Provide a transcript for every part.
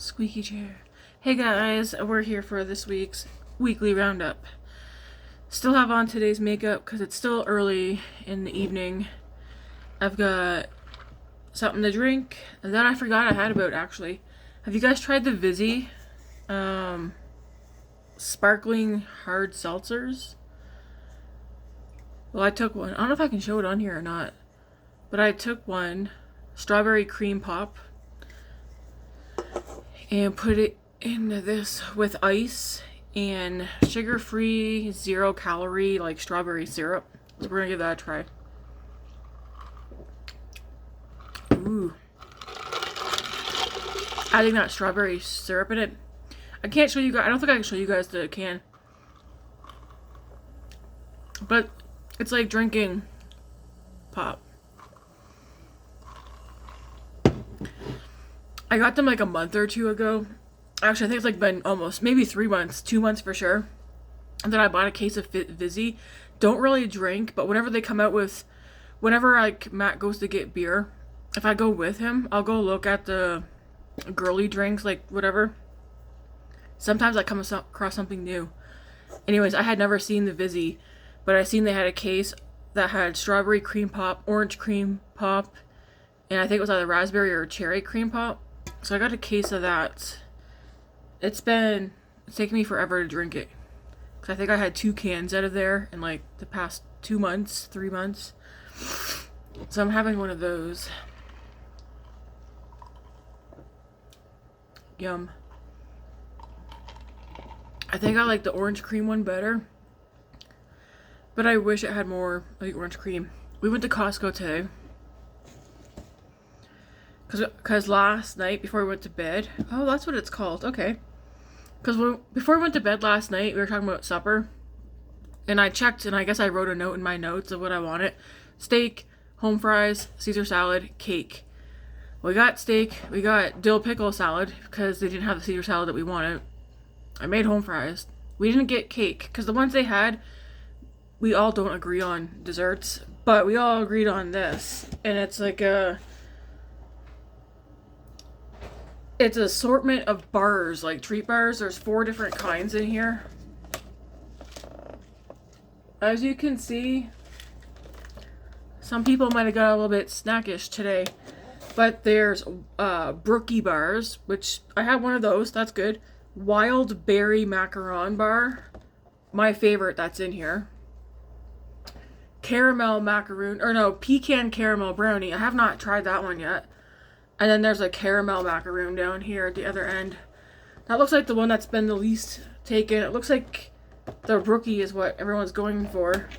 Squeaky chair. Hey guys, we're here for this week's weekly roundup. Still have on today's makeup because it's still early in the evening. I've got something to drink, and then I forgot I had about actually. Have you guys tried the Vizzy sparkling hard seltzers? Well, I took one. I don't know if I can show it on here or not, but I took one, strawberry cream pop, and put it into this with ice and sugar-free, 0-calorie, like strawberry syrup. So we're gonna give that a try. Ooh. Adding that strawberry syrup in it. I can't show you guys, I don't think I can show you guys the can. But it's like drinking pop. I got them like a month or two ago. Actually, I think it's like been almost, maybe 3 months, 2 months for sure. And then I bought a case of Vizzy. Don't really drink, but whenever they come out with, whenever like Matt goes to get beer, if I go with him, I'll go look at the girly drinks, like whatever. Sometimes I come across something new. Anyways, I had never seen the Vizzy, but I seen they had a case that had strawberry cream pop, orange cream pop, and I think it was either raspberry or cherry cream pop. So I got a case of that. It's taken me forever to drink it. Because I think I had 2 cans out of there in like the past 2 months, 3 months. So I'm having one of those. Yum. I think I like the orange cream one better. But I wish it had more like orange cream. We went to Costco today. Because last night, before we went to bed... Oh, that's what it's called. Okay. Because before we went to bed last night, we were talking about supper. And I checked, and I guess I wrote a note in my notes of what I wanted. Steak, home fries, Caesar salad, cake. We got steak. We got dill pickle salad, because they didn't have the Caesar salad that we wanted. I made home fries. We didn't get cake, because the ones they had, we all don't agree on desserts. But we all agreed on this. And it's like a... It's an assortment of bars, like treat bars. There's 4 different kinds in here. As you can see, some people might have got a little bit snackish today. But there's Brookie bars, which I have one of those. That's good. Wild berry macaron bar. My favorite that's in here. Caramel macaroon, or no, pecan caramel brownie. I have not tried that one yet. And then there's a caramel macaroon down here at the other end. That looks like the one that's been the least taken. It looks like the Rookie is what everyone's going for.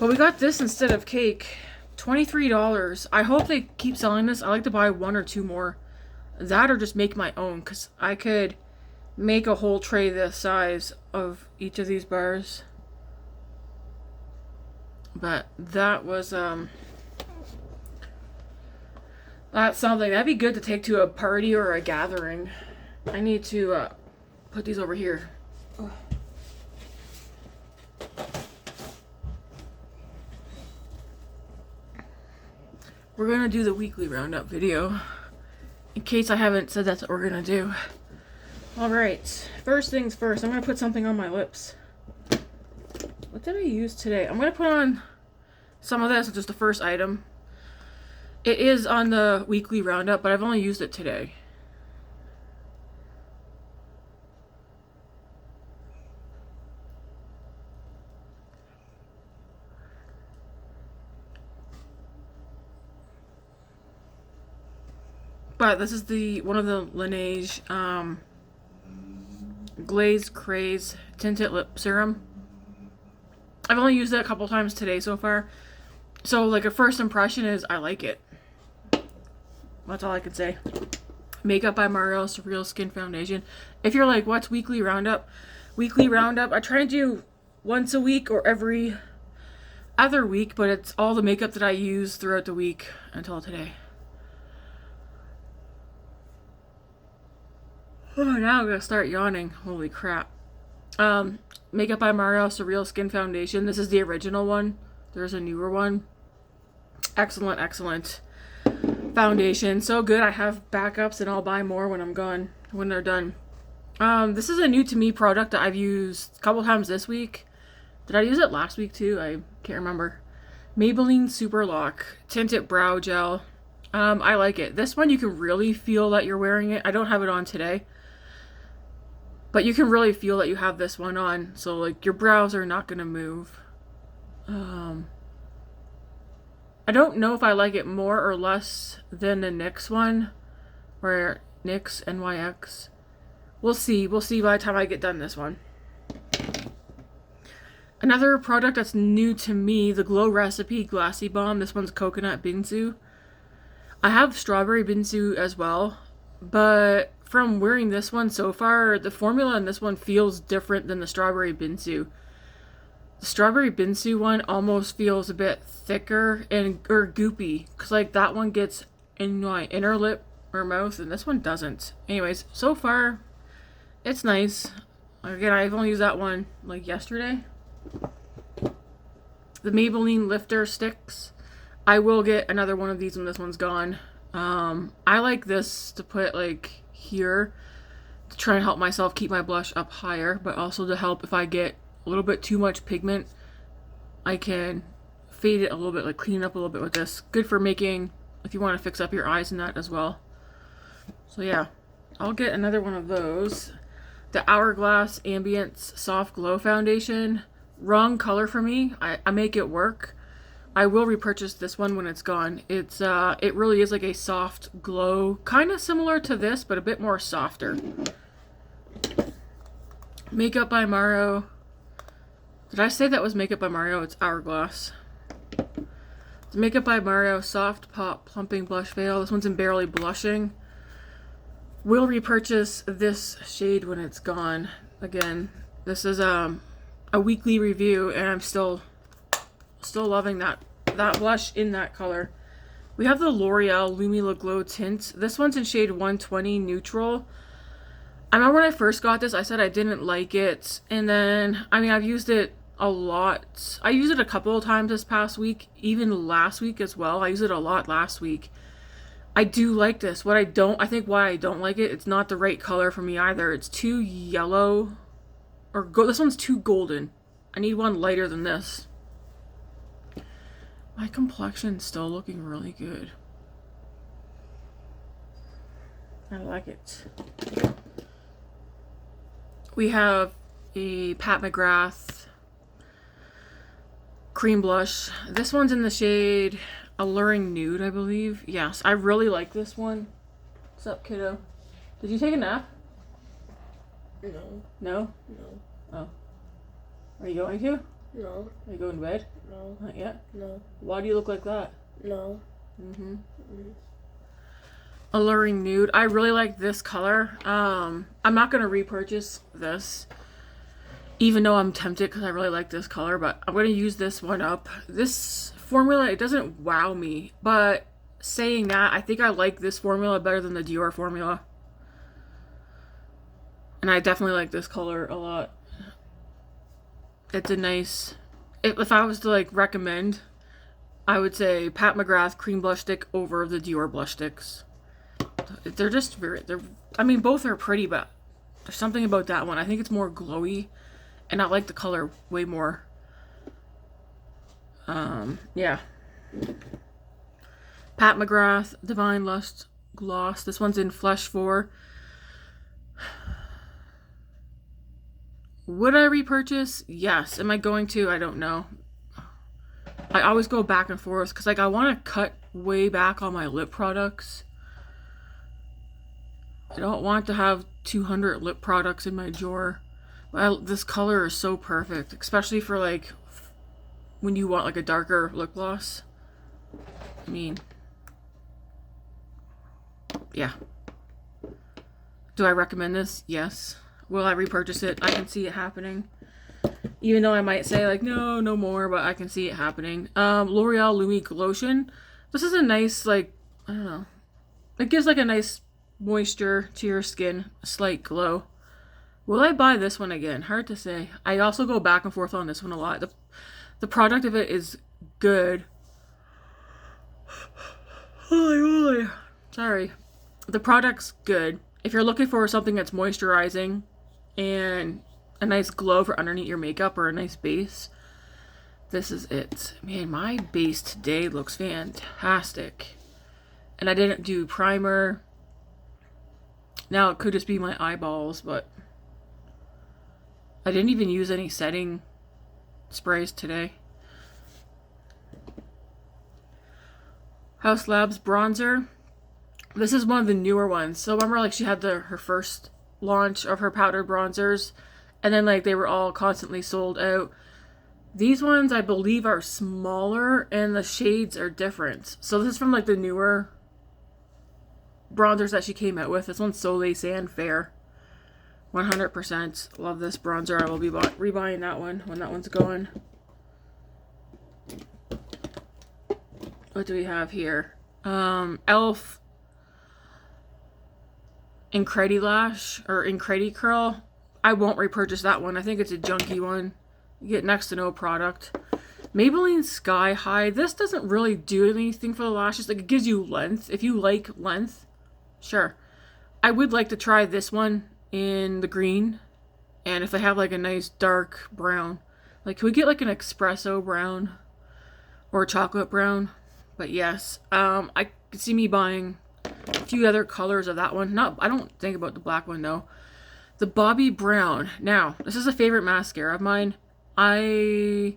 But we got this instead of cake. $23. I hope they keep selling this. I like to buy 1 or 2 more. That or just make my own. Because I could make a whole tray this size of each of these bars. But that was... That's something. That'd be good to take to a party or a gathering. I need to put these over here. Ugh. We're going to do the weekly roundup video. In case I haven't said that's what we're going to do. Alright. First things first. I'm going to put something on my lips. What did I use today? I'm going to put on some of this, which is the first item. It is on the weekly roundup, but I've only used it today. But this is one of the Laneige Glaze Craze Tinted Lip Serum. I've only used it a couple times today so far. So like a first impression is I like it. That's all I can say. Makeup by Mario Surreal Skin Foundation. If you're like, what's weekly roundup? Weekly roundup, I try to do once a week or every other week, but it's all the makeup that I use throughout the week until today. Oh, now I'm gonna start yawning. Holy crap. Makeup by Mario Surreal Skin Foundation. This is the original one. There's a newer one. Excellent, excellent. foundation. So good. I have backups and I'll buy more when I'm gone, when they're done. This is a new to me product that I've used a couple times this week. Did I use it last week too? I can't remember. Maybelline Super Lock Tinted Brow Gel. I like it. This one you can really feel that you're wearing it. I don't have it on today. But you can really feel that you have this one on. So like your brows are not going to move. I don't know if I like it more or less than the NYX one. Or NYX, NYX. We'll see. We'll see by the time I get done this one. Another product that's new to me, the Glow Recipe Glassy Balm. This one's Coconut Binsu. I have Strawberry Binsu as well. But from wearing this one so far, the formula in this one feels different than the Strawberry Binsu. The Strawberry Binsu one almost feels a bit thicker or goopy. Because like that one gets in my inner lip or mouth and this one doesn't. Anyways, so far, it's nice. Again, I've only used that one like yesterday. The Maybelline Lifter Sticks. I will get another one of these when this one's gone. I like this to put like here to try and help myself keep my blush up higher, but also to help if I get a little bit too much pigment, I can fade it a little bit, like clean it up a little bit with this. Good for making, if you want to fix up your eyes and that as well. So yeah, I'll get another one of those. The Hourglass Ambience Soft Glow Foundation. Wrong color for me. I make it work. I will repurchase this one when it's gone. It really is like a soft glow, kind of similar to this, but a bit more softer. Makeup by Mario. Did I say that was Makeup by Mario? It's Hourglass. It's Makeup by Mario Soft Pop Plumping Blush Veil. This one's in Barely Blushing. Will repurchase this shade when it's gone. Again, this is a weekly review, and I'm still loving that blush in that color. We have the L'Oreal Lumila Glow Tint. This one's in shade 120 Neutral. I remember when I first got this, I said I didn't like it, and then I've used it a lot. I used it a couple of times this past week, even last week as well. I used it a lot last week. I do like this. I think why I don't like it, it's not the right color for me either. It's too yellow. This one's too golden. I need one lighter than this. My complexion's still looking really good. I like it. We have a Pat McGrath cream blush. This one's in the shade Alluring Nude, I believe. Yes, I really like this one. What's up, kiddo? Did you take a nap? No. No? No. Oh. Are you going to? No. Are you going to bed? No. Not yet? No. Why do you look like that? No. Alluring Nude. I really like this color. I'm not going to repurchase this, even though I'm tempted because I really like this color, but I'm going to use this one up. This formula, it doesn't wow me, but saying that, I think I like this formula better than the Dior formula. And I definitely like this color a lot. It's a nice... If I was to like recommend, I would say Pat McGrath cream blush stick over the Dior blush sticks. They're just both are pretty, but there's something about that one. I think it's more glowy, and I like the color way more. Yeah. Pat McGrath Divine Lust Gloss. This one's in Flesh 4. Would I repurchase? Yes. Am I going to? I don't know. I always go back and forth because I want to cut way back on my lip products. I don't want to have 200 lip products in my drawer. This color is so perfect, especially for like when you want like a darker lip gloss. Yeah. Do I recommend this? Yes. Will I repurchase it? I can see it happening. Even though I might say like, no more, but I can see it happening. L'Oreal Lumi Glotion. This is a nice, like, I don't know. It gives like a nice moisture to your skin, a slight glow. Will I buy this one again? Hard to say. I also go back and forth on this one a lot. The product of it is good. Holy moly. Sorry. The product's good. If you're looking for something that's moisturizing and a nice glow for underneath your makeup or a nice base, this is it. Man, my base today looks fantastic. And I didn't do primer. Now it could just be my eyeballs, but I didn't even use any setting sprays today. House Labs bronzer. This is one of the newer ones. So remember, like, she had her first launch of her powdered bronzers, and then like they were all constantly sold out. These ones I believe are smaller and the shades are different. So this is from like the newer bronzers that she came out with. This one's Soleil Sand Fair. 100% love this bronzer. I will be rebuying that one when that one's going. What do we have here? Elf Incredi Lash or Incredi Curl. I won't repurchase that one. I think it's a junky one. You get next to no product. Maybelline Sky High. This doesn't really do anything for the lashes. Like, it gives you length. If you like length, sure. I would like to try this one in the green. And if they have like a nice dark brown. Like, can we get like an espresso brown? Or a chocolate brown? But yes. I could see me buying a few other colors of that one. I don't think about the black one though. The Bobbi Brown. Now, this is a favorite mascara of mine. I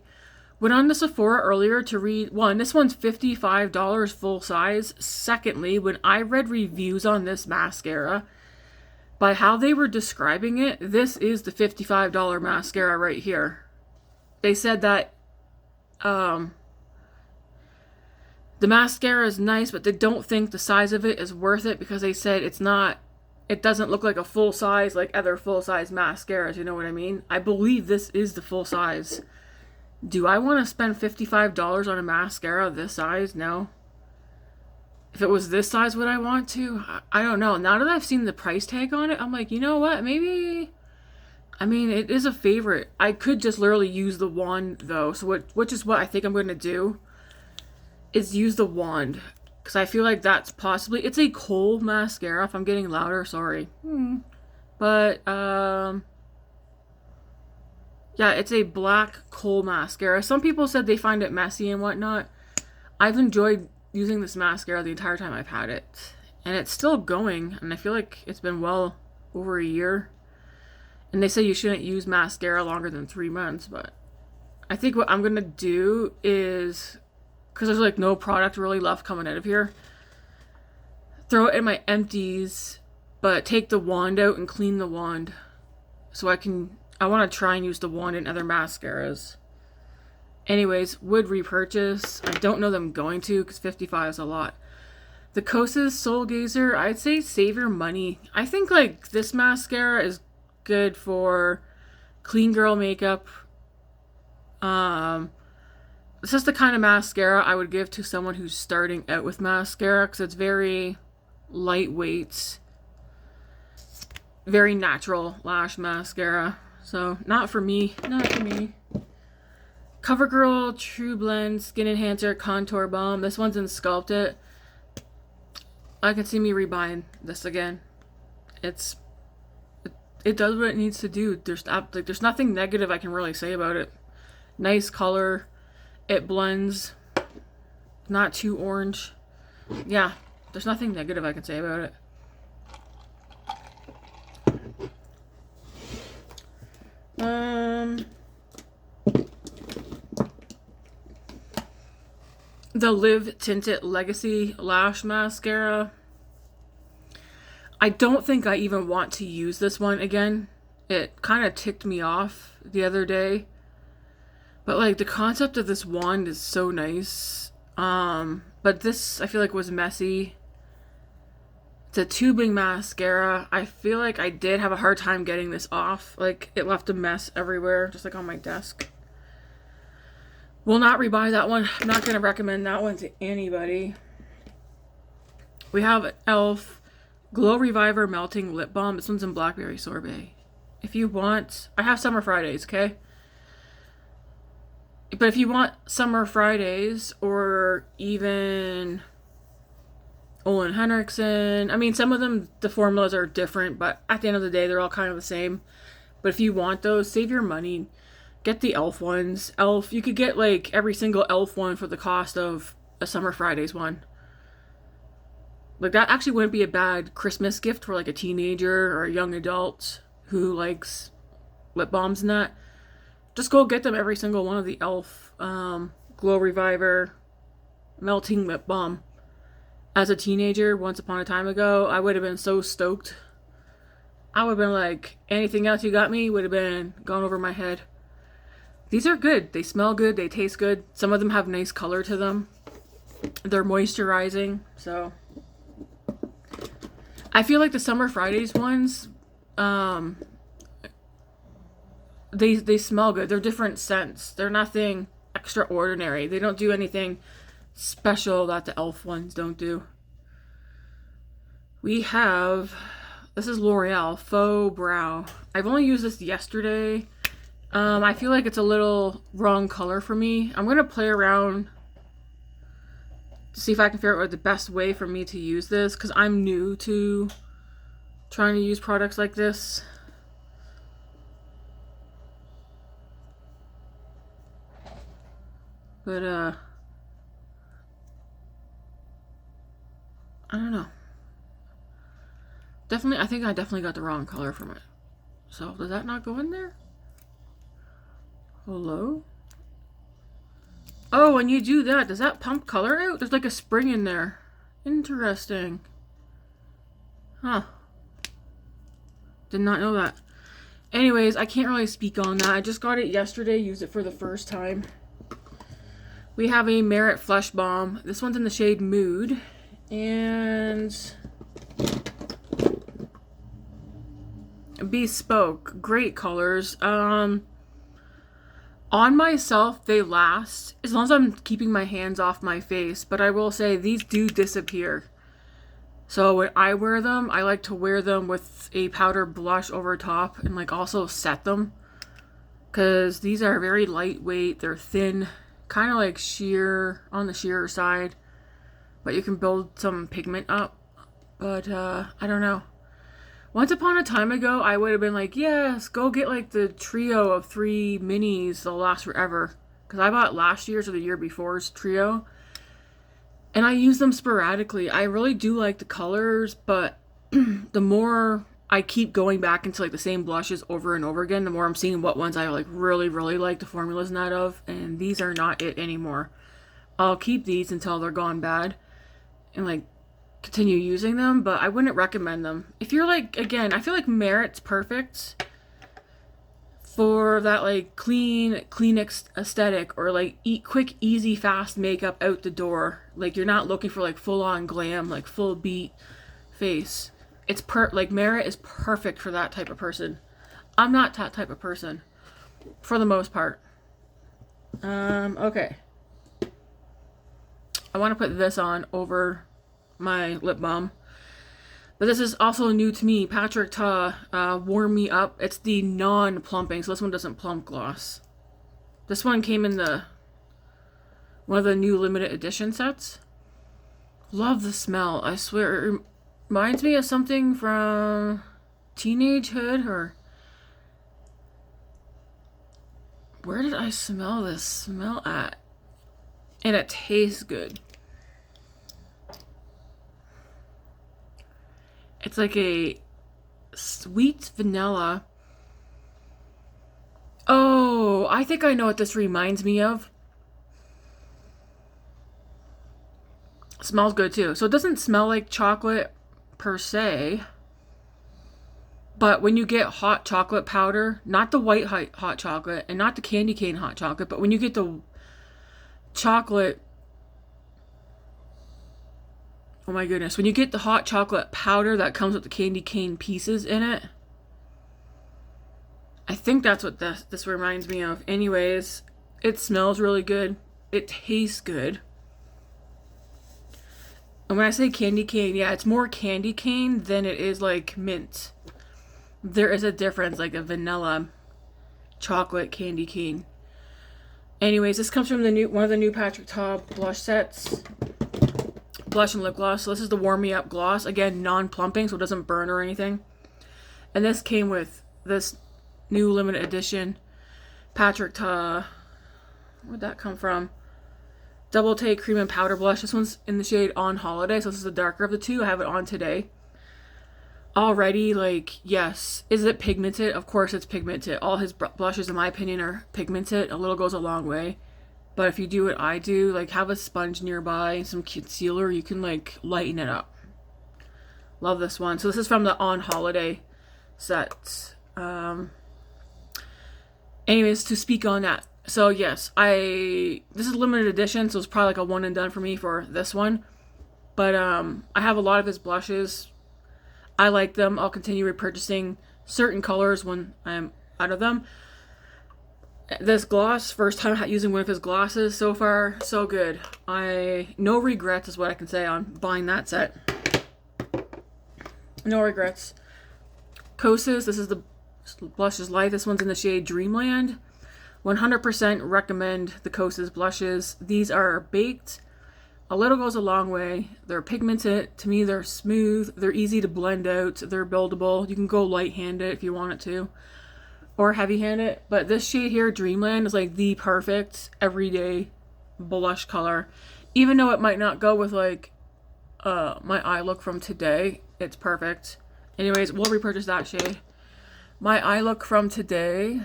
went on to Sephora earlier to read, one, this one's $55 full size. Secondly, when I read reviews on this mascara, by how they were describing it, this is the $55 mascara right here. They said that the mascara is nice, but they don't think the size of it is worth it because they said it doesn't look like a full size like other full size mascaras, you know what I mean? I believe this is the full size. Do I want to spend $55 on a mascara this size? No. If it was this size, would I want to? I don't know. Now that I've seen the price tag on it, I'm like, you know what? Maybe. I mean, it is a favorite. I could just literally use the wand though. So which is what I think I'm going to do. Is use the wand. Because I feel like that's possibly... It's a kohl mascara. If I'm getting louder, sorry. But, yeah, it's a black kohl mascara. Some people said they find it messy and whatnot. I've enjoyed using this mascara the entire time I've had it. And it's still going. And I feel like it's been well over a year. And they say you shouldn't use mascara longer than 3 months. But I think what I'm going to do is... Because there's like no product really left coming out of here. Throw it in my empties, but take the wand out and clean the wand. So I want to try and use the wand in other mascaras. Anyways, would repurchase. I don't know that I'm going to because 55 is a lot. The Kosas Soul Gazer, I'd say save your money. I think like this mascara is good for clean girl makeup. This is the kind of mascara I would give to someone who's starting out with mascara because it's very lightweight, very natural lash mascara. So, not for me. Not for me. CoverGirl True Blend Skin Enhancer Contour Balm. This one's in Sculpt It. I can see me rebuying this again. It does what it needs to do. There's nothing negative I can really say about it. Nice color. It blends, not too orange. Yeah, there's nothing negative I can say about it. The Live Tinted Legacy Lash Mascara. I don't think I even want to use this one again. It kind of ticked me off the other day. But, like, the concept of this wand is so nice. But this, I feel like, was messy. It's a tubing mascara. I feel like I did have a hard time getting this off. Like, it left a mess everywhere, just like on my desk. Will not rebuy that one. I'm not going to recommend that one to anybody. We have e.l.f. Glow Reviver Melting Lip Balm. This one's in Blackberry Sorbet. If you want... I have Summer Fridays, okay? But if you want Summer Fridays or even Olin Henriksen. I mean, some of them, the formulas are different, but at the end of the day, they're all kind of the same. But if you want those, save your money. Get the Elf ones. Elf, you could get like every single Elf one for the cost of a Summer Fridays one. Like, that actually wouldn't be a bad Christmas gift for like a teenager or a young adult who likes lip balms and that. Just go get them every single one of the Elf Glow Reviver Melting Lip Balm. As a teenager, once upon a time ago, I would have been so stoked. I would have been like, anything else you got me would have been gone over my head. These are good. They smell good. They taste good. Some of them have nice color to them. They're moisturizing, so I feel like the Summer Fridays ones, they smell good. They're different scents. They're nothing extraordinary. They don't do anything special that the Elf ones don't do. We have, this is L'Oreal Faux Brow. I've only used this yesterday. I feel like it's a little wrong color for me. I'm going to play around to see if I can figure out the best way for me to use this, because I'm new to trying to use products like this. But, I don't know. Definitely, I think I definitely got the wrong color from it. So, does that not go in there? Hello? Oh, when you do that, does that pump color out? There's like a spring in there. Interesting. Huh. Did not know that. Anyways, I can't really speak on that. I just got it yesterday, used it for the first time. We have a Merit Flesh Balm. This one's in the shade Mood. And Bespoke. Great colors. On myself, they last as long as I'm keeping my hands off my face. But I will say, these do disappear. So when I wear them, I like to wear them with a powder blush over top and like also set them. Because these are very lightweight. They're thin. Kind of like sheer, on the sheer side. But you can build some pigment up. But, I don't know. Once upon a time ago, I would have been like, yes, go get like the trio of 3 minis. They'll last forever. Because I bought last year's or the year before's trio. And I use them sporadically. I really do like the colors, but the more I keep going back into like the same blushes over and over again, the more I'm seeing what ones I like really, really like the formulas not of. And these are not it anymore. I'll keep these until they're gone bad. And like continue using them, but I wouldn't recommend them. If you're like, again, I feel like Merit's perfect for that like clean aesthetic, or like quick, easy, fast makeup out the door. Like you're not looking for like full on glam, like full beat face. It's like Merit is perfect for that type of person. I'm not that type of person for the most part. Okay. I want to put this on over my lip balm. But this is also new to me. Patrick Ta Warm Me Up. It's the non-plumping, so this one doesn't plump gloss. This one came in one of the new limited edition sets. Love the smell. I swear, it reminds me of something from teenagehood, or where did I smell this smell at? And it tastes good. It's like a sweet vanilla. Oh, I think I know what this reminds me of. It smells good too. So it doesn't smell like chocolate per se. But when you get hot chocolate powder, not the white hot chocolate and not the candy cane hot chocolate, but when you get the chocolate, oh my goodness, when you get the hot chocolate powder that comes with the candy cane pieces in it, I think that's what this reminds me of. Anyways, it smells really good. It tastes good. And when I say candy cane, yeah, it's more candy cane than it is like mint. There is a difference, like a vanilla chocolate candy cane. Anyways, this comes from one of the new Patrick Ta blush sets. blush and lip gloss. So this is the Warm Me Up gloss. Again, non-plumping, so it doesn't burn or anything. And this came with this new limited edition Patrick Ta. Where'd that come from? Double Take Cream and Powder Blush. This one's in the shade On Holiday, so this is the darker of the two. I have it on today. Already, like, yes. Is it pigmented? Of course it's pigmented. All his blushes, in my opinion, are pigmented. A little goes a long way. But if you do what I do, like, have a sponge nearby and some concealer, you can, like, lighten it up. Love this one. So this is from the On Holiday set. Anyways, to speak on that. So yes, this is limited edition, so it's probably like a one and done for me for this one. But I have a lot of his blushes. I like them. I'll continue repurchasing certain colors when I'm out of them. This gloss, first time using one of his glosses so far, so good. No regrets is what I can say on buying that set. No regrets. Kosas, this is the Blushes Light. This one's in the shade Dreamland. 100% recommend the Kosas blushes. These are baked. A little goes a long way. They're pigmented. To me, they're smooth. They're easy to blend out. They're buildable. You can go light-handed if you want it to, or heavy-handed. But this shade here, Dreamland, is like the perfect everyday blush color. Even though it might not go with like my eye look from today, it's perfect. Anyways, we'll repurchase that shade. My eye look from today,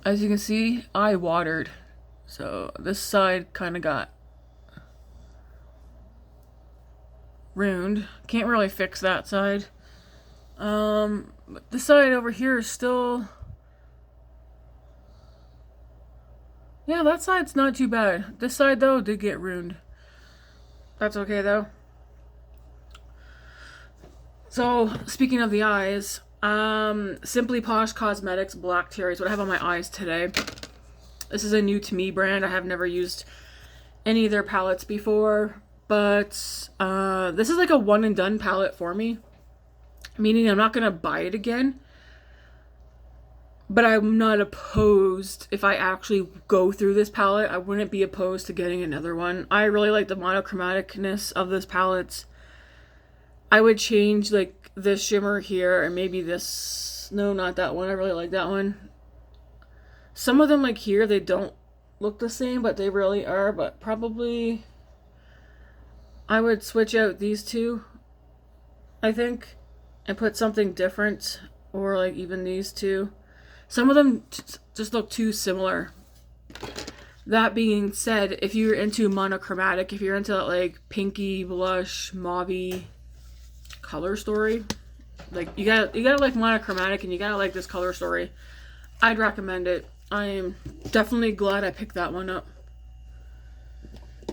as you can see, I watered. So this side kind of got ruined. Can't really fix that side. But this side over here is still... Yeah, that side's not too bad. This side, though, did get ruined. That's okay, though. So, speaking of the eyes, Simply Posh Cosmetics Black Cherry is what I have on my eyes today. This is a new to me brand. I have never used any of their palettes before. But this is like a one and done palette for me. Meaning I'm not going to buy it again. But I'm not opposed. If I actually go through this palette, I wouldn't be opposed to getting another one. I really like the monochromaticness of this palette. I would change like this shimmer here and maybe this. No, not that one. I really like that one. Some of them like here, they don't look the same, but they really are. But probably I would switch out these two, I think, and put something different, or like even these two. Some of them just look too similar. That being said, if you're into monochromatic, if you're into that like pinky blush, mauvey color story, like you gotta like monochromatic and you gotta like this color story, I'd recommend it. I am definitely glad I picked that one up.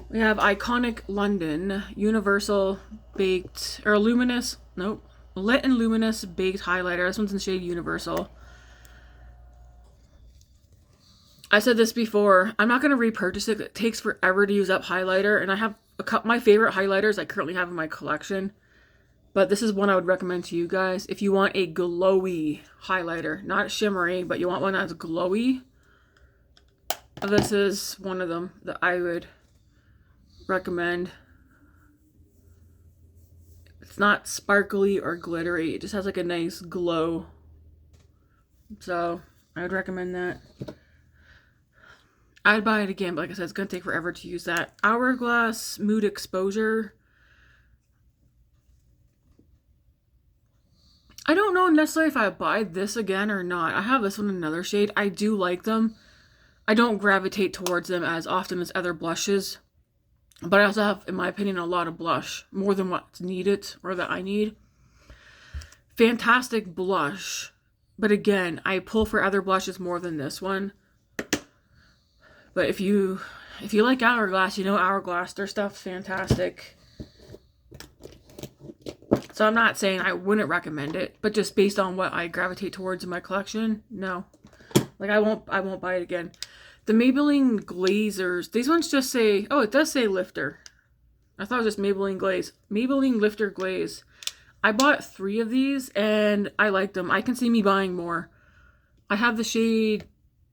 We have Iconic London Universal Baked, or Luminous, nope, Lit and Luminous Baked Highlighter. This one's in the shade Universal. I said this before, I'm not going to repurchase it. It takes forever to use up highlighter, and I have my favorite highlighters I currently have in my collection. But this is one I would recommend to you guys. If you want a glowy highlighter, not shimmery, but you want one that's glowy, this is one of them that I would recommend. It's not sparkly or glittery. It just has like a nice glow. So I would recommend that. I'd buy it again, but like I said, it's going to take forever to use that. Hourglass Mood Exposure. I don't know necessarily if I buy this again or not. I have this one in another shade. I do like them. I don't gravitate towards them as often as other blushes. But I also have, in my opinion, a lot of blush. More than what's needed or that I need. Fantastic blush. But again, I pull for other blushes more than this one. But if you like Hourglass, you know Hourglass, their stuff's fantastic. So I'm not saying I wouldn't recommend it, but just based on what I gravitate towards in my collection, no. Like I won't buy it again. The Maybelline Glazers, these ones just say, oh, it does say Lifter. I thought it was just Maybelline Glaze. Maybelline Lifter Glaze. I bought 3 of these and I like them. I can see me buying more. I have the shade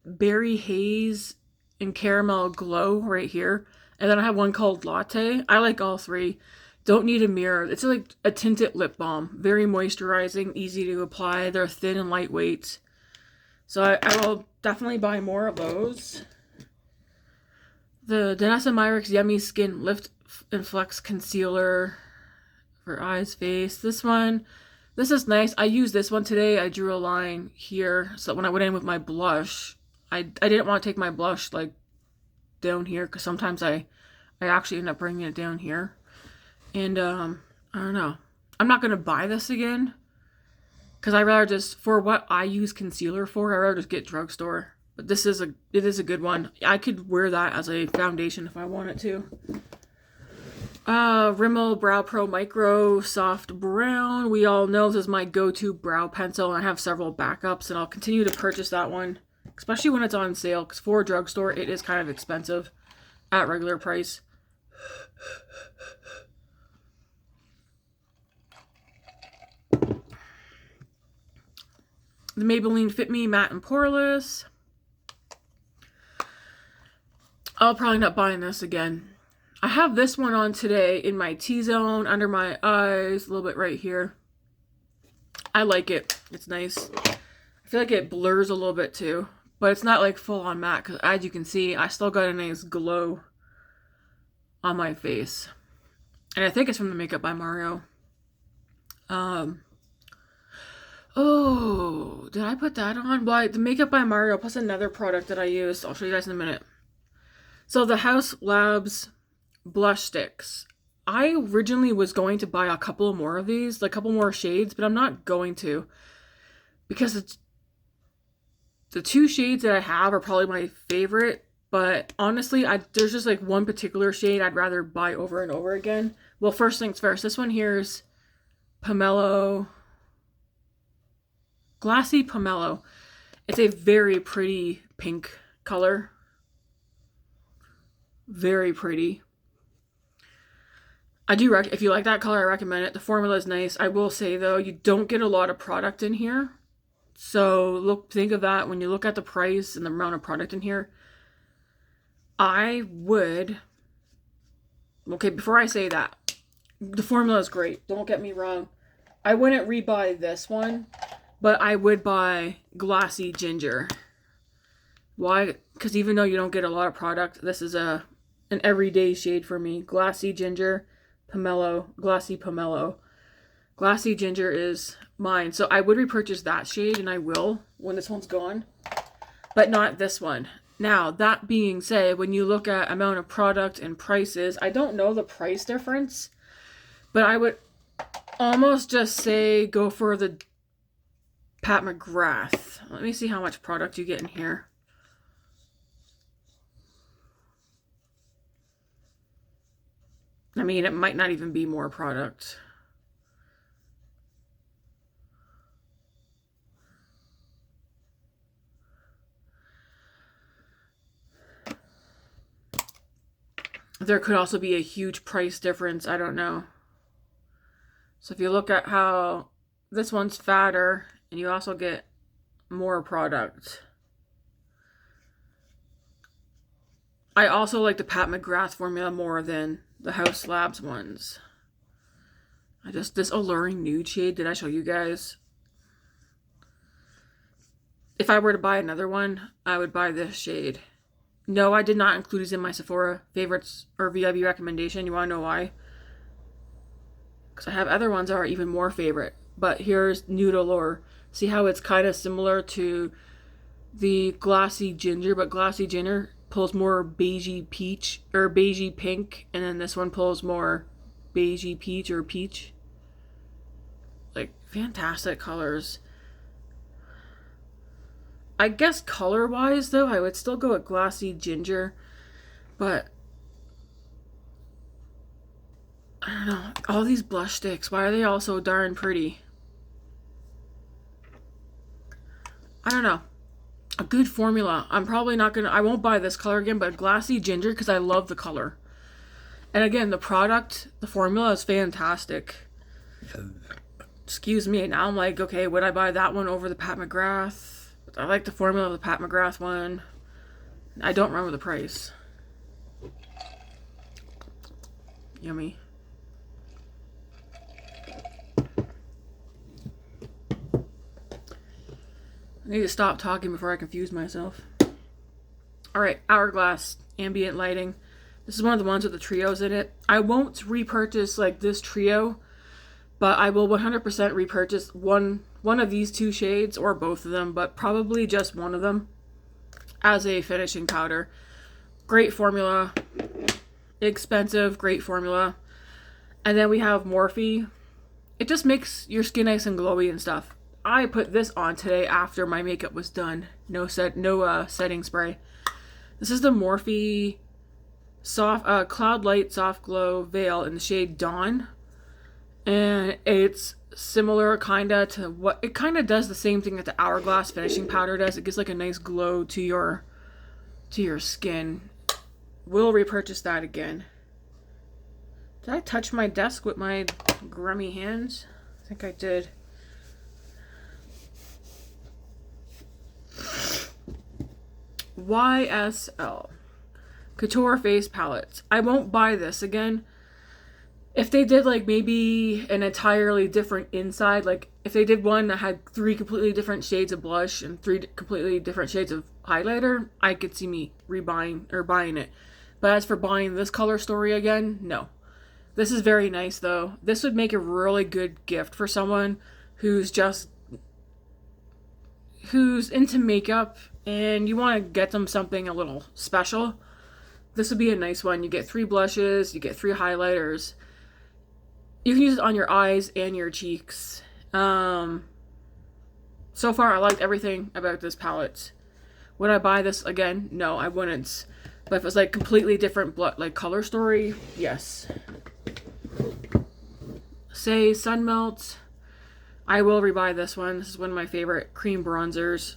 Berry Haze and Caramel Glow right here. And then I have one called Latte. I like all 3. Don't need a mirror. It's like a tinted lip balm. Very moisturizing, easy to apply. They're thin and lightweight. So I will definitely buy more of those. The Danessa Myricks Yummy Skin Lift and Flex Concealer for eyes, face. This is nice. I used this one today. I drew a line here. So when I went in with my blush, I didn't want to take my blush like down here because sometimes I actually end up bringing it down here. And I don't know. I'm not going to buy this again because I rather just, for what I use concealer for, I rather just get drugstore. But it is a good one. I could wear that as a foundation if I wanted to. Rimmel Brow Pro Micro Soft Brown. We all know this is my go-to brow pencil, and I have several backups, and I'll continue to purchase that one, especially when it's on sale, because for a drugstore, it is kind of expensive at regular price. The Maybelline Fit Me Matte and Poreless. I'll probably not buying this again. I have this one on today in my T-zone, under my eyes, a little bit right here. I like it. It's nice. I feel like it blurs a little bit too, but it's not like full on matte, because as you can see, I still got a nice glow on my face. And I think it's from the Makeup by Mario. Oh, did I put that on? Well, the Makeup by Mario plus another product that I used. I'll show you guys in a minute. So the Haus Labs blush sticks. I originally was going to buy a couple more of these, like a couple more shades, but I'm not going to because the two shades that I have are probably my favorite. But honestly, there's just like one particular shade I'd rather buy over and over again. Well, first things first, this one here is Pomelo. Glassy Pomelo. It's a very pretty pink color. Very pretty. I do if you like that color, I recommend it. The formula is nice. I will say though, you don't get a lot of product in here. So think of that when you look at the price and the amount of product in here. I would, okay, before I say that, the formula is great. Don't get me wrong. I wouldn't rebuy this one, but I would buy Glossy Ginger. Why? Because even though you don't get a lot of product, this is an everyday shade for me. Glossy Ginger, Pomelo, Glossy Pomelo. Glossy Ginger is mine. So I would repurchase that shade, and I will when this one's gone, but not this one. Now, that being said, when you look at amount of product and prices, I don't know the price difference, but I would almost just say go for the Pat McGrath. Let me see how much product you get in here. I mean, it might not even be more product. There could also be a huge price difference. I don't know. So if you look at how this one's fatter and you also get more product. I also like the Pat McGrath formula more than the Haus Labs ones. This alluring nude shade, did I show you guys? If I were to buy another one, I would buy this shade. No, I did not include these in my Sephora favorites or VIB recommendation. You want to know why? Because I have other ones that are even more favorite. But here's Nude Allure. See how it's kind of similar to the Glossy Ginger, but Glossy Ginger pulls more beigey peach or beigey pink, and then this one pulls more beigey peach or peach. Like, fantastic colors. I guess color-wise, though, I would still go with Glossy Ginger, but I don't know. All these blush sticks, why are they all so darn pretty? I don't know. A good formula. I'm probably not gonna, I won't buy this color again, but Glossy Ginger, because I love the color. And again, the product, the formula is fantastic. Excuse me, now I'm like, okay, would I buy that one over the Pat McGrath? I like the formula of the Pat McGrath one. I don't remember the price. Yummy. I need to stop talking before I confuse myself. Alright, Hourglass ambient lighting. This is one of the ones with the trios in it. I won't repurchase like this trio, but I will 100% repurchase one of these two shades, or both of them, but probably just one of them as a finishing powder. Great formula. Expensive, great formula. And then we have Morphe. It just makes your skin nice and glowy and stuff. I put this on today after my makeup was done. No setting spray. This is the Morphe soft Cloud Light Soft Glow Veil in the shade Dawn. And it's similar kinda to what it kinda does the same thing that the Hourglass finishing powder does. It gives like a nice glow to your skin. Will repurchase that again. Did I touch my desk with my grubby hands? I think I did. YSL Couture Face Palettes. I won't buy this again. If they did like maybe an entirely different inside, like if they did one that had 3 completely different shades of blush and 3 completely different shades of highlighter, I could see me rebuying or buying it. But as for buying this color story again, no. This is very nice though. This would make a really good gift for someone who's into makeup and you want to get them something a little special. This would be a nice one. You get 3 blushes, you get 3 highlighters. You can use it on your eyes and your cheeks. So far, I liked everything about this palette. Would I buy this again? No, I wouldn't. But if it's like completely different like color story, yes. Say Sun Melt. I will rebuy this one. This is one of my favorite cream bronzers.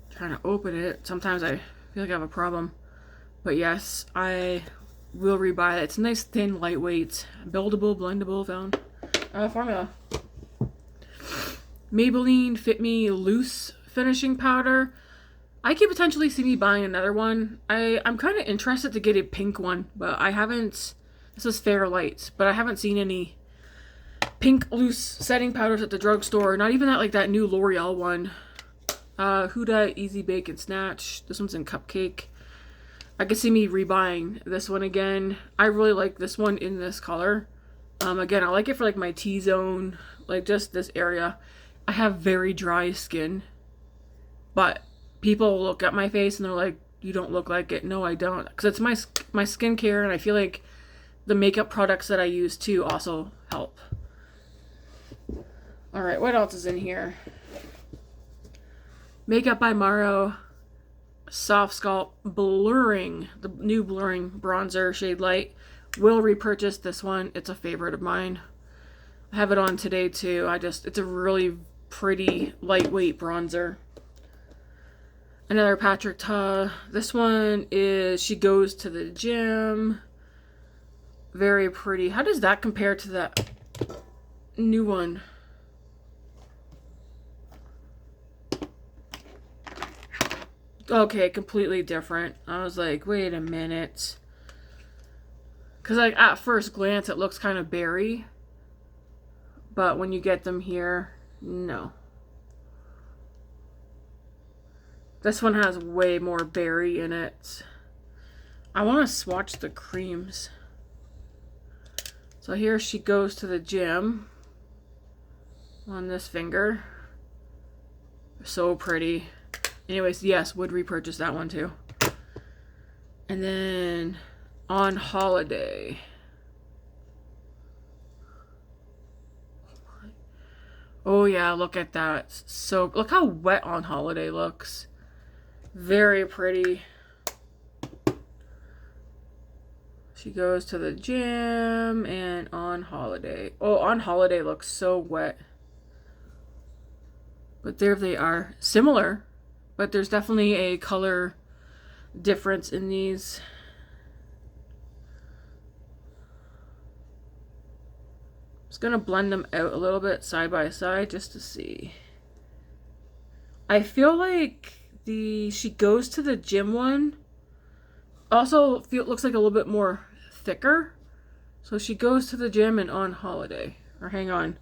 Trying to open it. Sometimes I feel like I have a problem. But yes, I will rebuy it. It's a nice, thin, lightweight, buildable, blendable formula. Maybelline Fit Me Loose Finishing Powder. I could potentially see me buying another one. I'm kind of interested to get a pink one, but I haven't. This is Fair Light, but I haven't seen any pink loose setting powders at the drugstore. Not even that new L'Oreal one. Huda Easy Bake and Snatch. This one's in Cupcake. I could see me rebuying this one again. I really like this one in this color. Again, I like it for like my T-zone, like just this area. I have very dry skin, but people look at my face and they're like, "You don't look like it." No, I don't, because it's my skincare, and I feel like the makeup products that I use too also help. All right, what else is in here? Makeup by Maro Soft Sculpt Blurring, the new blurring bronzer shade light. Will repurchase this one. It's a favorite of mine. I have it on today too. It's a really pretty lightweight bronzer. Another Patrick Ta. This one is She Goes to the Gym. Very pretty. How does that compare to that new one? Okay, completely different. I was like, wait a minute. Because like at first glance it looks kind of berry. But when you get them here, no. This one has way more berry in it. I want to swatch the creams. So here She Goes to the Gym. On this finger. So pretty. Anyways, yes, would repurchase that one too. And then On Holiday. Oh yeah, look at that. So look how wet On Holiday looks. Very pretty. She Goes to the Gym and On Holiday. Oh, On Holiday looks so wet. But there they are. Similar, but there's definitely a color difference in these. Just gonna blend them out a little bit side by side just to see. I feel like the She Goes to the Gym one also looks like a little bit more thicker. So She Goes to the Gym and On Holiday. Or hang on.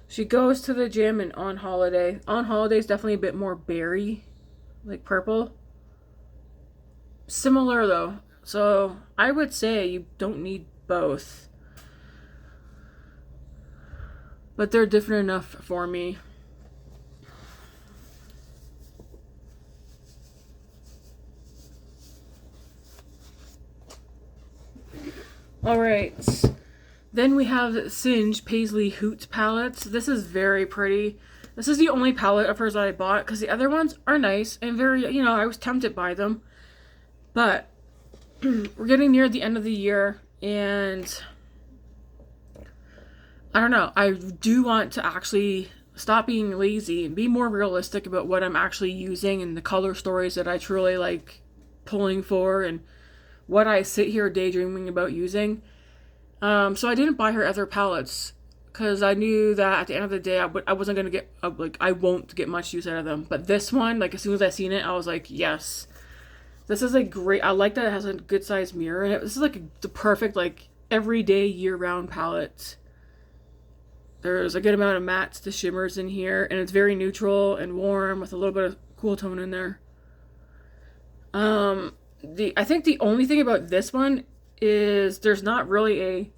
She goes to the gym and on holiday. On holiday is definitely a bit more berry, like purple. Similar though. So I would say you don't need both. But they're different enough for me. Alright. Then we have Singe Paisley Hoot palettes. This is very pretty. This is the only palette of hers that I bought because the other ones are nice and very, you know, I was tempted by them. But we're getting near the end of the year and I don't know. I do want to actually stop being lazy and be more realistic about what I'm actually using and the color stories that I truly like pulling for and what I sit here daydreaming about using. So I didn't buy her other palettes because I knew that at the end of the day I wasn't gonna get I won't get much use out of them. But this one, like as soon as I seen it, I was like, yes, this is a great. I like that it has a good sized mirror in it. This is like the perfect like everyday year round palette. There's a good amount of mattes to shimmers in here, and it's very neutral and warm with a little bit of cool tone in there. I think the only thing about this one is there's not really a.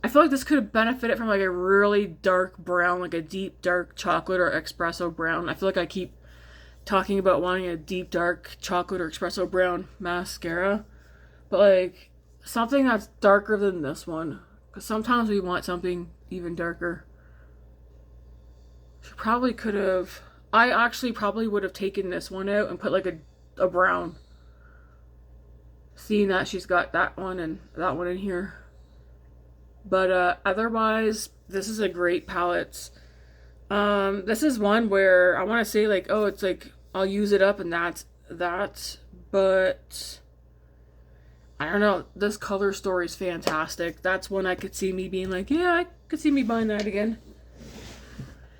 I feel like this could have benefited from like a really dark brown, like a deep dark chocolate or espresso brown. I feel like I keep talking about wanting a deep dark chocolate or espresso brown mascara, but like something that's darker than this one. Because sometimes we want something even darker. She probably could have. I actually probably would have taken this one out and put like a brown. Seeing that she's got that one and that one in here. But otherwise, this is a great palette. This is one where I want to say like, oh, it's like I'll use it up and that's that. But I don't know. This color story is fantastic. That's one I could see me being like, yeah, I could see me buying that again.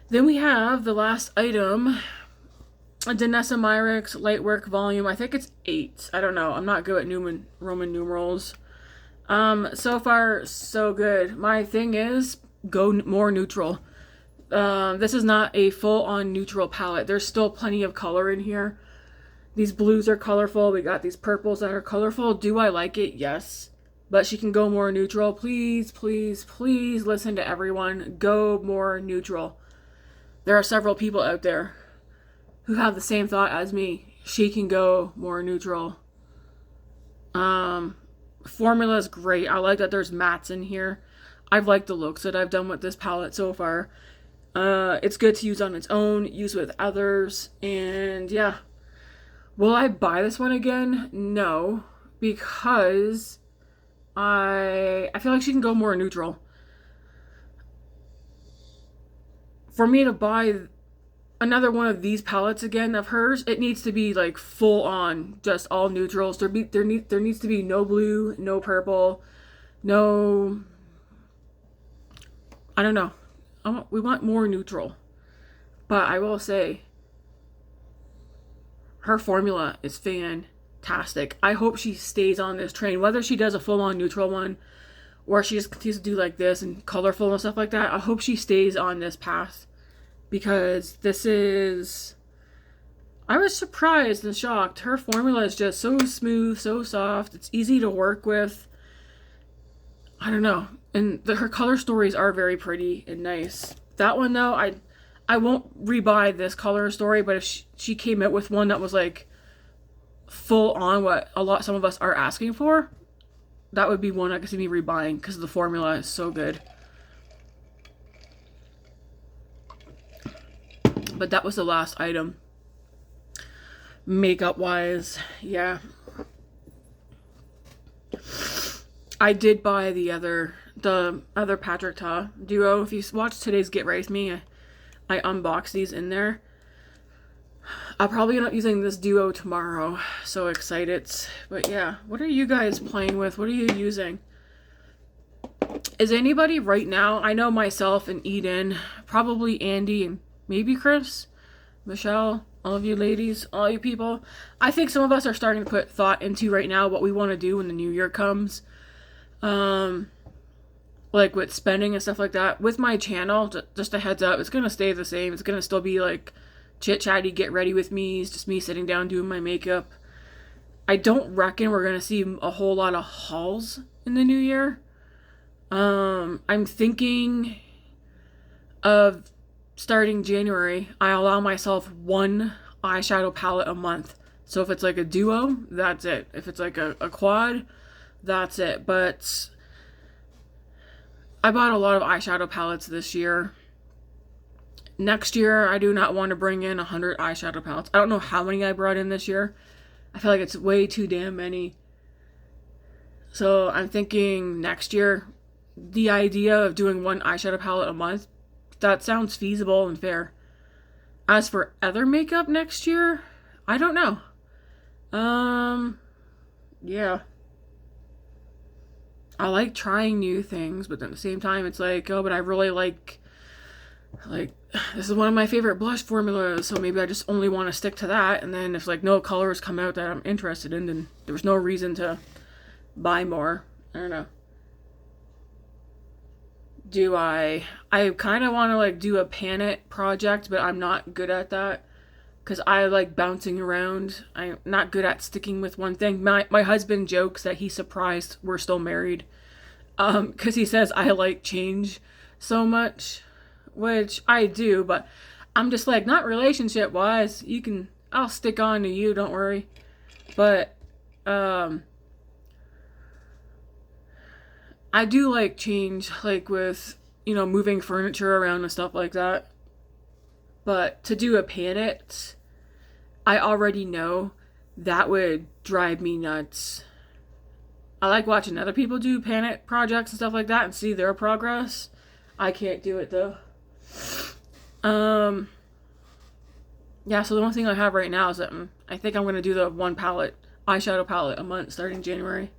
Then we have the last item, a Danessa Myricks Lightwork Volume. I think it's 8. I don't know. I'm not good at Roman numerals. So far, so good. My thing is, go more neutral. This is not a full-on neutral palette. There's still plenty of color in here. These blues are colorful. We got these purples that are colorful. Do I like it? Yes. But she can go more neutral. Please, please, please listen to everyone. Go more neutral. There are several people out there who have the same thought as me. She can go more neutral. Formula is great. I like that there's mattes in here. I've liked the looks that I've done with this palette so far. It's good to use on its own, use with others, and yeah. Will I buy this one again? No, because I feel like she can go more neutral. For me to buy another one of these palettes again of hers, it needs to be like full on, just all neutrals. There needs to be no blue, no purple, no. I don't know. We want more neutral, but I will say, her formula is fantastic. I hope she stays on this train, whether she does a full on neutral one, or she just continues to do like this and colorful and stuff like that. I hope she stays on this path. Because this is... I was surprised and shocked. Her formula is just so smooth, so soft. It's easy to work with. I don't know. And her color stories are very pretty and nice. That one, though, I won't rebuy this color story, but if she came out with one that was, like, full on what some of us are asking for, that would be one I could see me rebuying because the formula is so good. But that was the last item. Makeup wise, yeah. I did buy the other Patrick Ta duo. If you watched today's Get Right With Me, I unboxed these in there. I'll probably end up using this duo tomorrow. So excited. But yeah, what are you guys playing with? What are you using? Is anybody right now? I know myself and Eden, probably Andy and maybe Chris, Michelle, all of you ladies, all you people. I think some of us are starting to put thought into right now what we want to do when the new year comes. like with spending and stuff like that. With my channel, just a heads up, it's gonna stay the same. It's gonna still be like chit chatty, get ready with me. It's just me sitting down doing my makeup. I don't reckon we're gonna see a whole lot of hauls in the new year. I'm thinking of starting January. I allow myself one eyeshadow palette a month. So if it's like a duo, that's it. If it's like a quad, that's it. But I bought a lot of eyeshadow palettes this year. Next year, I do not want to bring in 100 eyeshadow palettes. I don't know how many I brought in this year. I feel like it's way too damn many. So I'm thinking next year, the idea of doing one eyeshadow palette a month, that sounds feasible and fair. As for other makeup next year, I don't know. Yeah. I like trying new things, but at the same time, it's like, oh, but I really like, this is one of my favorite blush formulas, so maybe I just only want to stick to that. And then if like no colors come out that I'm interested in, then there's no reason to buy more. I don't know. I kind of want to like do a pan it project, but I'm not good at that because I like bouncing around. I'm not good at sticking with one thing. My husband jokes that he's surprised we're still married because he says I like change so much, which I do, but I'm just like, not relationship wise. I'll stick on to you, don't worry. But I do like change, like with, moving furniture around and stuff like that. But to do a pan it, I already know that would drive me nuts. I like watching other people do pan it projects and stuff like that and see their progress. I can't do it though. Yeah, so the only thing I have right now is that I think I'm going to do the one eyeshadow palette a month starting January.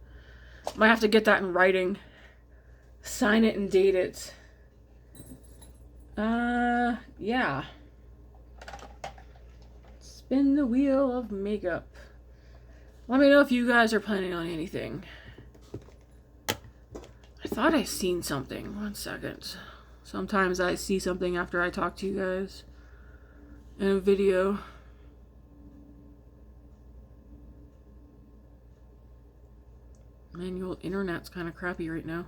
Might have to get that in writing. Sign it and date it. Yeah. Spin the wheel of makeup. Let me know if you guys are planning on anything. I thought I seen something. 1 second. Sometimes I see something after I talk to you guys in a video. Man, your internet's kind of crappy right now.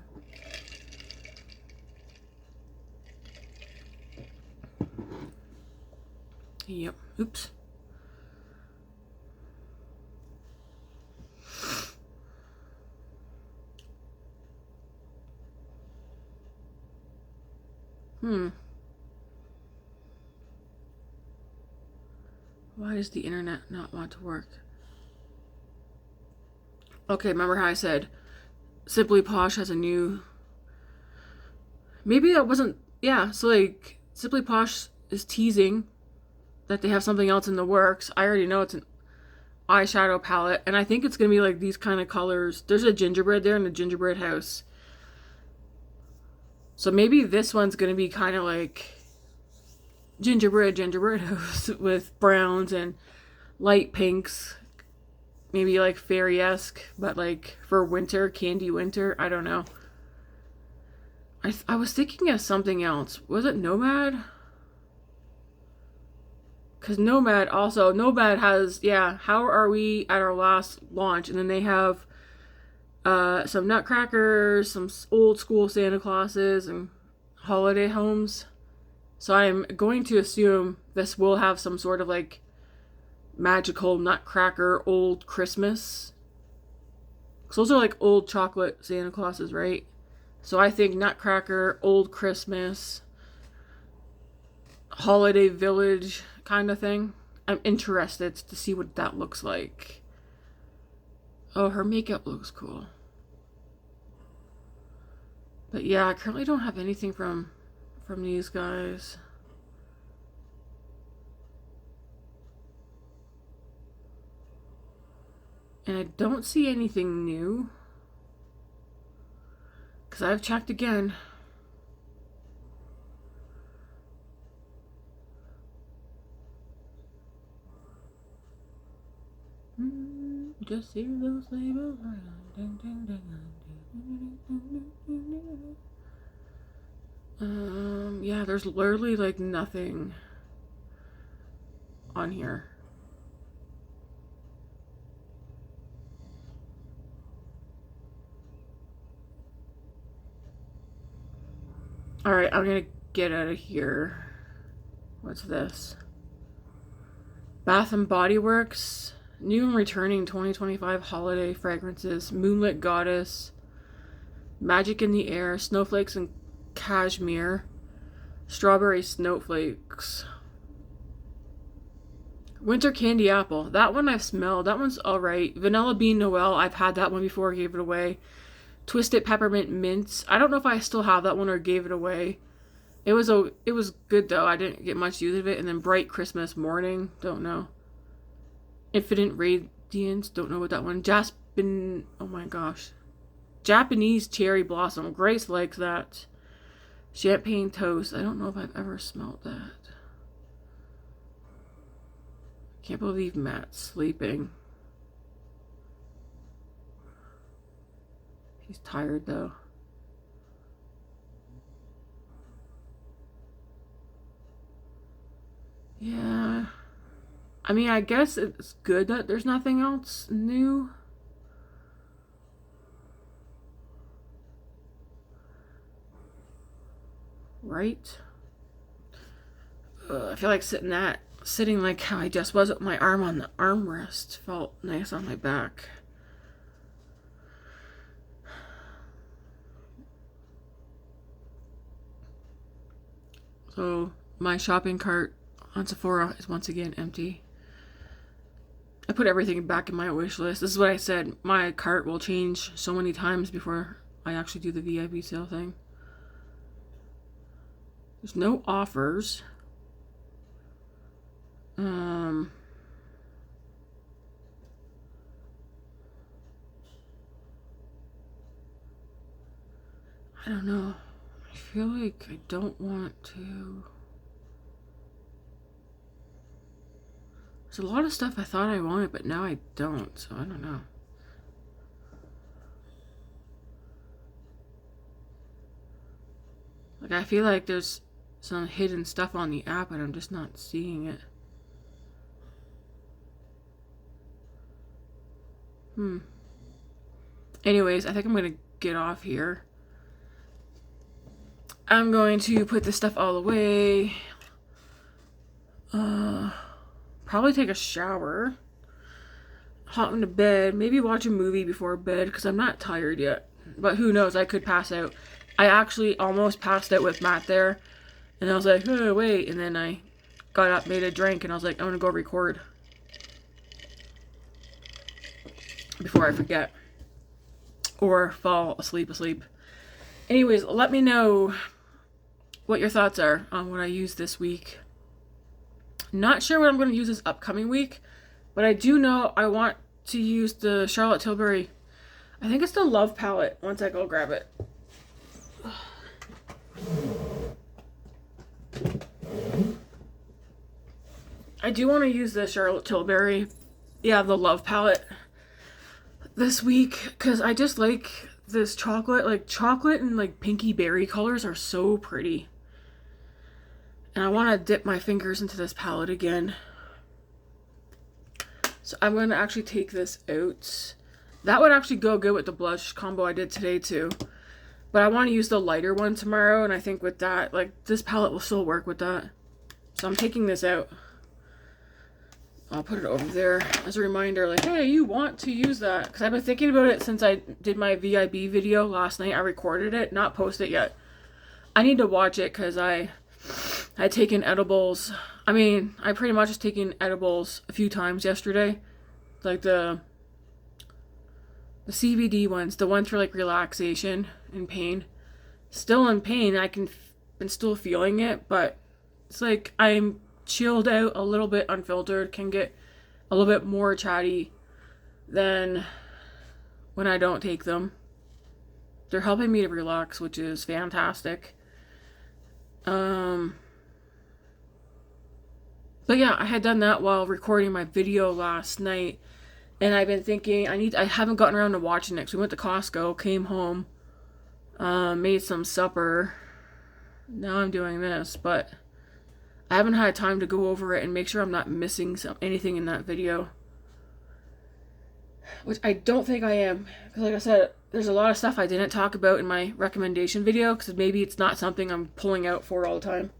Yep. Oops. Why does the internet not want to work? Okay, remember how I said Simply Posh has a new... Maybe that wasn't... Yeah, so like Simply Posh is teasing that they have something else in the works. I already know it's an eyeshadow palette, and I think it's going to be like these kind of colors. There's a gingerbread there in the gingerbread house. So maybe this one's going to be kind of like gingerbread house with browns and light pinks. Maybe like fairy-esque, but like for winter, candy winter. I don't know. I was thinking of something else. Was it Nomad? Because Nomad has, yeah, How Are We at our last launch? And then they have some nutcrackers, some old school Santa Clauses, and holiday homes. So I'm going to assume this will have some sort of like magical nutcracker old Christmas. Because those are like old chocolate Santa Clauses, right? So I think nutcracker, old Christmas, holiday village kind of thing. I'm interested to see what that looks like. Oh, her makeup looks cool. But yeah, I currently don't have anything from these guys. And I don't see anything new. Because I've checked again. Just hear those labels. Ding, ding, ding, ding, ding, ding, ding. Yeah, there's literally like nothing on here. Alright, I'm gonna get out of here. What's this? Bath and Body Works. New and returning 2025 holiday fragrances. Moonlit Goddess. Magic in the Air. Snowflakes and Cashmere. Strawberry Snowflakes. Winter Candy Apple. That one I've smelled. That one's alright. Vanilla Bean Noel. I've had that one before. I gave it away. Twisted Peppermint Mints. I don't know if I still have that one or gave it away. It was good though. I didn't get much use of it. And then Bright Christmas Morning. Don't know. Infinite Radiance. Don't know what that one. Jaspin. Oh my gosh. Japanese Cherry Blossom. Grace likes that. Champagne Toast. I don't know if I've ever smelled that. Can't believe Matt's sleeping. He's tired though. Yeah. I mean, I guess it's good that there's nothing else new. Right? I feel like sitting like how I just was with my arm on the armrest. Felt nice on my back. So, my shopping cart on Sephora is once again empty. I put everything back in my wish list. This is what I said. My cart will change so many times before I actually do the VIP sale thing. There's no offers. I don't know. I feel like I don't want to. There's a lot of stuff I thought I wanted, but now I don't, so I don't know. Like, I feel like there's some hidden stuff on the app, and I'm just not seeing it. Anyways, I think I'm gonna get off here. I'm going to put this stuff all away. Probably take a shower. Hop into bed. Maybe watch a movie before bed because I'm not tired yet. But who knows? I could pass out. I actually almost passed out with Matt there. And I was like, oh, wait. And then I got up, made a drink, and I was like, I'm going to go record. Before I forget. Or fall asleep. Anyways, let me know what your thoughts are on what I used this week. Not sure what I'm going to use this upcoming week, but I do know I want to use the Charlotte Tilbury. I think it's the Love palette once I go grab it. I do want to use the Charlotte Tilbury, the Love palette this week because I just like this chocolate. Like chocolate and like pinky berry colors are so pretty. And I want to dip my fingers into this palette again. So I'm going to actually take this out. That would actually go good with the blush combo I did today too. But I want to use the lighter one tomorrow. And I think with that, like this palette will still work with that. So I'm taking this out. I'll put it over there as a reminder. Like, hey, you want to use that. Because I've been thinking about it since I did my VIB video last night. I recorded it, not posted yet. I need to watch it because I had taken edibles. I mean, I pretty much was taking edibles a few times yesterday. Like the CBD ones, the ones for like relaxation and pain. Still in pain, been still feeling it, but it's like I'm chilled out a little bit, unfiltered, can get a little bit more chatty than when I don't take them. They're helping me to relax, which is fantastic. But yeah, I had done that while recording my video last night, and I've been thinking I haven't gotten around to watching it. So we went to Costco, came home, made some supper, now I'm doing this, but I haven't had time to go over it and make sure I'm not missing anything in that video. Which I don't think I am. Because like I said, there's a lot of stuff I didn't talk about in my recommendation video, because maybe it's not something I'm pulling out for all the time.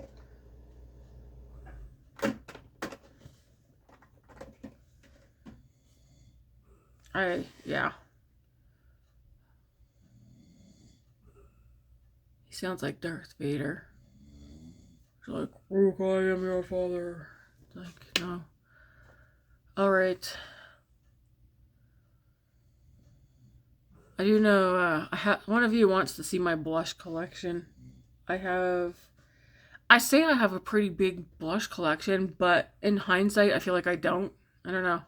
Yeah. He sounds like Darth Vader. He's like, Luke, I am your father. Like, no. Alright. I do know, one of you wants to see my blush collection. I say I have a pretty big blush collection, but in hindsight, I feel like I don't. I don't know.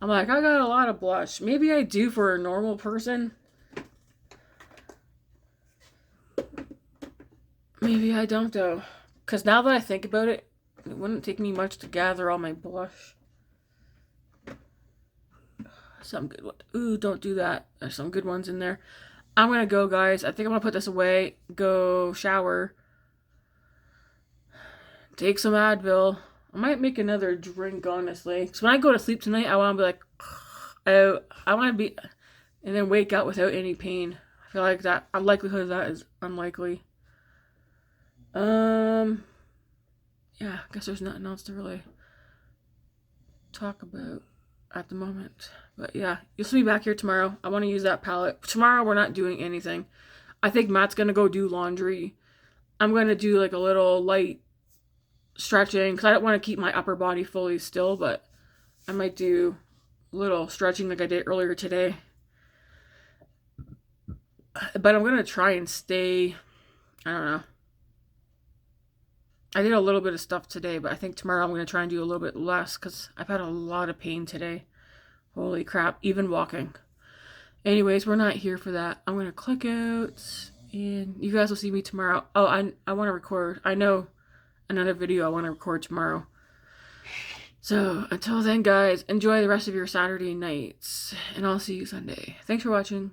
I'm like, I got a lot of blush. Maybe I do for a normal person. Maybe I don't, though. Because now that I think about it, it wouldn't take me much to gather all my blush. Some good ones. Ooh, don't do that. There's some good ones in there. I'm going to go, guys. I think I'm going to put this away. Go shower. Take some Advil. I might make another drink, honestly. Because when I go to sleep tonight, I want to be like, I want to be, and then wake up without any pain. I feel like that, the likelihood of that is unlikely. Yeah, I guess there's nothing else to really talk about at the moment. But yeah, you'll see me back here tomorrow. I want to use that palette. Tomorrow we're not doing anything. I think Matt's going to go do laundry. I'm going to do like a little light stretching because I don't want to keep my upper body fully still, but I might do a little stretching like I did earlier today. But I'm going to try and stay, I don't know. I did a little bit of stuff today, but I think tomorrow I'm going to try and do a little bit less because I've had a lot of pain today. Holy crap, even walking. Anyways, we're not here for that. I'm going to click out and you guys will see me tomorrow. Oh, I want to record. I know another video I want to record tomorrow. So until then, guys, enjoy the rest of your Saturday nights and I'll see you Sunday. Thanks for watching.